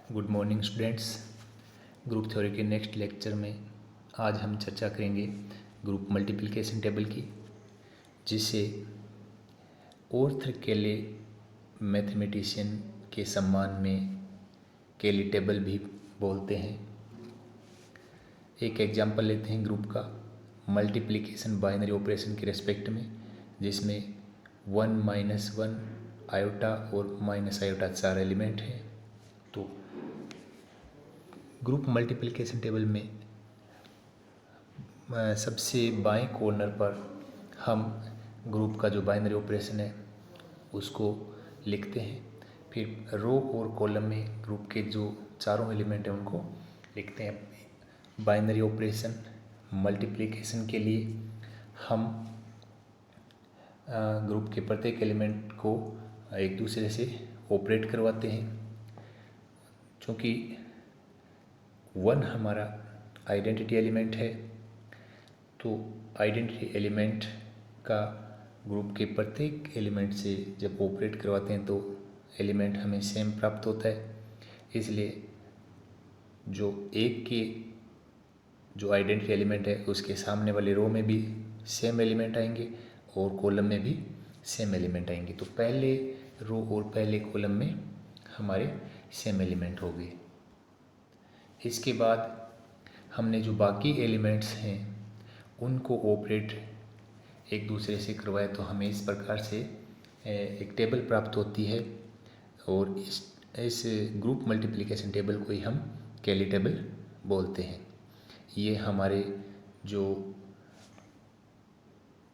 Good morning students. Group theory के next lecture में आज हम चर्चा करेंगे ग्रुप मल्टीप्लिकेशन टेबल की, जिसे ऑर्थर केले मैथमेटिशियन के सम्मान में केली टेबल भी बोलते हैं। एक एग्जांपल लेते हैं ग्रुप का मल्टीप्लिकेशन बाइनरी ऑपरेशन के रेस्पेक्ट में, जिसमें 1 - 1 आयोटा और माइनस आयोटा 4 एलिमेंट हैं। तो ग्रुप मल्टीप्लिकेशन टेबल में सबसे बाएं कॉर्नर पर हम ग्रुप का जो बाइनरी ऑपरेशन है उसको लिखते हैं। फिर रो और कॉलम में ग्रुप के जो चारों एलिमेंट हैं उनको लिखते हैं। बाइनरी ऑपरेशन मल्टीप्लिकेशन के लिए हम ग्रुप के प्रत्येक एलिमेंट को एक दूसरे से ऑपरेट करवाते हैं। चूँकि 1 हमारा आइडेंटिटी एलिमेंट है, तो आइडेंटिटी एलिमेंट का ग्रुप के प्रत्येक एलिमेंट से जब ऑपरेट करवाते हैं तो एलिमेंट हमें सेम प्राप्त होता है। इसलिए जो एक के जो आइडेंटिटी एलिमेंट है उसके सामने वाले रो में भी सेम एलिमेंट आएंगे और कॉलम में भी सेम एलिमेंट आएंगे। तो पहले रो और पहले कॉलम में हमारे सेम एलिमेंट हो गए। इसके बाद हमने जो बाकी एलिमेंट्स हैं उनको ऑपरेट एक दूसरे से करवाए तो हमें इस प्रकार से एक टेबल प्राप्त होती है, और इस ग्रुप मल्टीप्लिकेशन टेबल को ही हम केली टेबल बोलते हैं। ये हमारे जो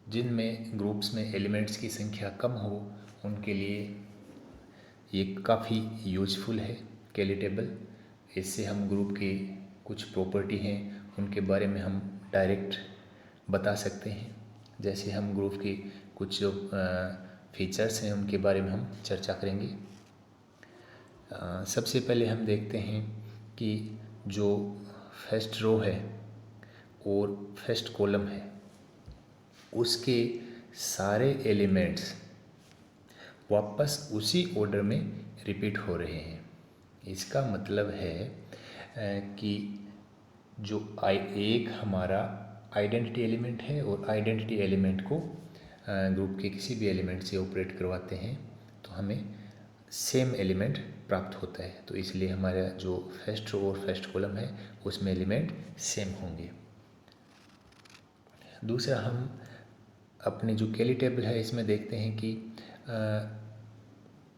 जिनमें ग्रुप्स में एलिमेंट्स की संख्या कम हो उनके लिए ये काफ़ी यूजफुल है केली टेबल। इससे हम ग्रुप की कुछ प्रॉपर्टी हैं उनके बारे में हम डायरेक्ट बता सकते हैं। जैसे हम ग्रुप की कुछ जो फीचर्स हैं उनके बारे में हम चर्चा करेंगे। सबसे पहले हम देखते हैं कि जो फर्स्ट रो है और फर्स्ट कॉलम है उसके सारे एलिमेंट्स वापस उसी ऑर्डर में रिपीट हो रहे हैं। इसका मतलब है कि जो एक हमारा आइडेंटिटी एलिमेंट है और आइडेंटिटी एलिमेंट को ग्रुप के किसी भी एलिमेंट से ऑपरेट करवाते हैं तो हमें सेम एलिमेंट प्राप्त होता है। तो इसलिए हमारा जो फर्स्ट रो और फर्स्ट कॉलम है उसमें एलिमेंट सेम होंगे। दूसरा, हम अपने जो केली टेबल है इसमें देखते हैं कि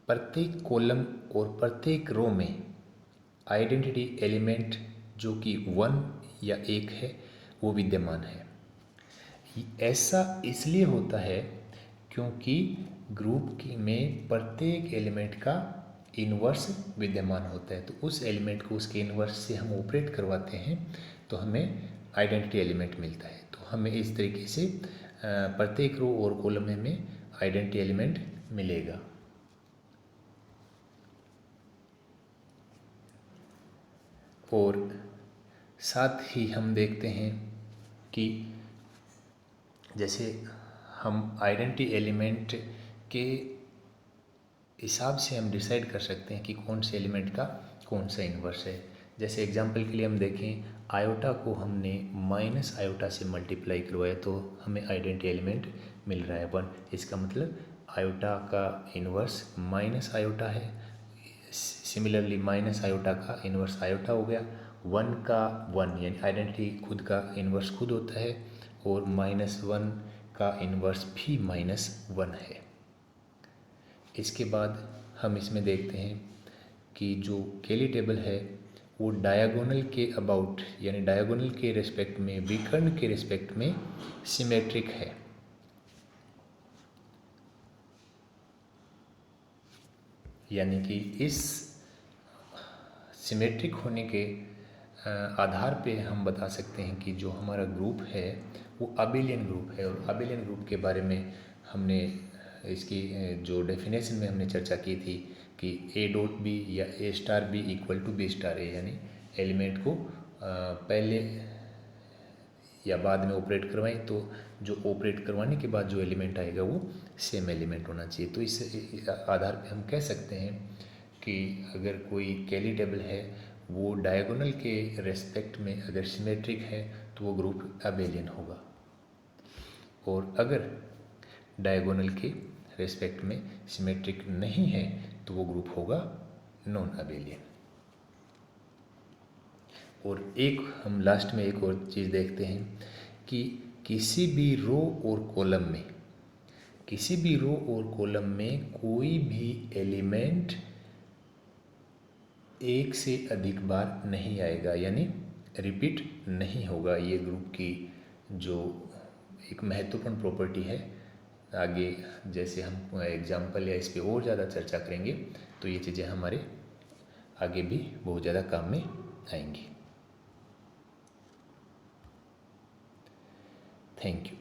प्रत्येक कॉलम और प्रत्येक रो में आइडेंटिटी एलिमेंट जो कि 1 या 1 है वो विद्यमान है। ऐसा इसलिए होता है क्योंकि ग्रुप में प्रत्येक एलिमेंट का इन्वर्स विद्यमान होता है। तो उस एलिमेंट को उसके इन्वर्स से हम ऑपरेट करवाते हैं तो हमें आइडेंटिटी एलिमेंट मिलता है। तो हमें इस तरीके से प्रत्येक रो और कॉलम में आइडेंटिटी एलिमेंट मिलेगा। और साथ ही हम देखते हैं कि जैसे हम आइडेंटिटी एलिमेंट के हिसाब से हम डिसाइड कर सकते हैं कि कौन से एलिमेंट का कौन सा इन्वर्स है। जैसे एग्जांपल के लिए हम देखें, आयोटा को हमने माइनस आयोटा से मल्टीप्लाई करवाया तो हमें आइडेंटिटी एलिमेंट मिल रहा है 1। इसका मतलब आयोटा का इन्वर्स माइनस आयोटा है। सिमिलरली माइनस आयोटा का इन्वर्स आयोटा हो गया। 1 का 1 यानी आइडेंटिटी खुद का इन्वर्स खुद होता है, और -1 का इन्वर्स भी -1 है। इसके बाद हम इसमें देखते हैं कि जो केली टेबल है वो डायगोनल के अबाउट यानी डायगोनल के रिस्पेक्ट में, विकर्ण के रिस्पेक्ट में सिमेट्रिक है। यानी कि इस सिमेट्रिक होने के आधार पे हम बता सकते हैं कि जो हमारा ग्रुप है वो अबेलियन ग्रुप है। और अबेलियन ग्रुप के बारे में हमने इसकी जो डेफिनेशन में हमने चर्चा की थी कि A.B या A*B इक्वल टू B*A, यानी एलिमेंट को पहले या बाद में ऑपरेट करवाएं तो जो ऑपरेट करवाने के बाद जो एलिमेंट आएगा वो सेम एलिमेंट होना चाहिए। तो इस आधार पे हम कह सकते हैं कि अगर कोई कैली टेबल है वो डायगोनल के रेस्पेक्ट में अगर सिमेट्रिक है तो वो ग्रुप अबेलियन होगा, और अगर डायगोनल के रेस्पेक्ट में सिमेट्रिक नहीं है तो वो ग्रुप होगा नॉन अबेलियन। और एक हम लास्ट में एक और चीज़ देखते हैं कि किसी भी रो और कॉलम में कोई भी एलिमेंट एक से अधिक बार नहीं आएगा, यानी रिपीट नहीं होगा। ये ग्रुप की जो एक महत्वपूर्ण प्रॉपर्टी है। आगे जैसे हम एग्जाम्पल या इस पे और ज़्यादा चर्चा करेंगे तो ये चीज़ें हमारे आगे भी बहुत ज़्यादा काम में आएंगी। Thank you.